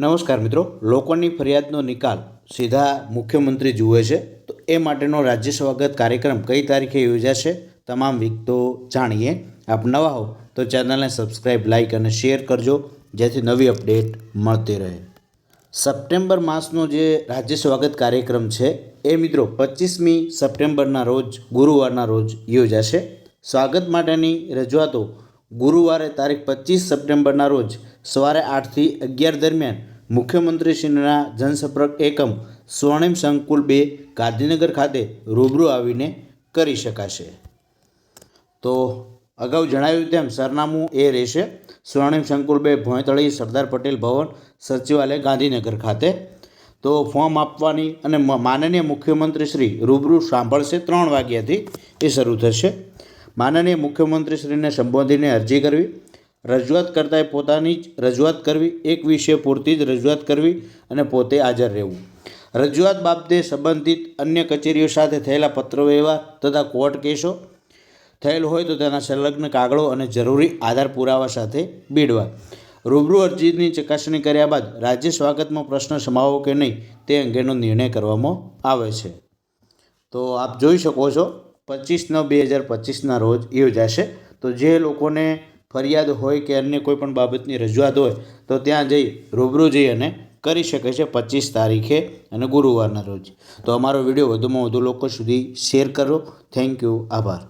નમસ્કાર મિત્રો, લોકોની ફરિયાદનો નિકાલ સીધા મુખ્યમંત્રી જુએ છે તો એ માટેનો રાજ્ય સ્વાગત કાર્યક્રમ કઈ તારીખે યોજાશે તમામ વિગતો જાણીએ। આપ નવા હો તો ચેનલને સબસ્ક્રાઈબ, લાઇક અને શેર કરજો જેથી નવી અપડેટ મળતી રહે। સપ્ટેમ્બર માસનો જે રાજ્ય સ્વાગત કાર્યક્રમ છે એ મિત્રો 25મી સપ્ટેમ્બરના રોજ ગુરુવારના રોજ યોજાશે। સ્વાગત માટેની રજૂઆતો ગુરુવારે તારીખ 25 સપ્ટેમ્બરના રોજ સવારે 8 થી 11 દરમિયાન મુખ્યમંત્રીશ્રીના જનસંપર્ક એકમ સ્વર્ણિમ સંકુલ 2 ગાંધીનગર ખાતે રૂબરૂ આવીને કરી શકાશે। તો અગાઉ જણાવ્યું તેમ સરનામું એ રહેશે સ્વર્ણિમ સંકુલ 2 ભોંયતળી સરદાર પટેલ ભવન સચિવાલય ગાંધીનગર ખાતે। તો ફોર્મ આપવાની અને માનનીય મુખ્યમંત્રીશ્રી રૂબરૂ સાંભળશે 3 વાગ્યાથી એ શરૂ થશે। માનનીય મુખ્યમંત્રીશ્રીને સંબોધીને અરજી કરવી, રજૂઆત કરતાંય પોતાની જ રજૂઆત કરવી, એક વિષય પૂરતી જ રજૂઆત કરવી અને પોતે હાજર રહેવું। રજૂઆત બાબતે સંબંધિત અન્ય કચેરીઓ સાથે થયેલા પત્રવ્યવહાર તથા કોર્ટ કેસો થયેલ હોય તો તેના સંલગ્ન કાગળો અને જરૂરી આધાર પુરાવા સાથે બીડવા। રૂબરૂ અરજીની ચકાસણી કર્યા બાદ રાજ્ય સ્વાગતમાં પ્રશ્ન સમાવો કે નહીં તે અંગેનો નિર્ણય કરવામાં આવે છે। તો આપ જોઈ શકો છો 25/9/2025ના રોજ યોજાશે। તો જે લોકોને ફરિયાદ હોય કે અન્ય કોઈ પણ બાબતની રજૂઆત હોય તો ત્યાં જઈ રૂબરૂ જઈ અને કરી શકે છે 25 તારીખે અને ગુરુવારના રોજ। તો અમારો વિડીયો વધુમાં વધુ લોકો સુધી શેર કરો। થેન્ક યુ, આભાર।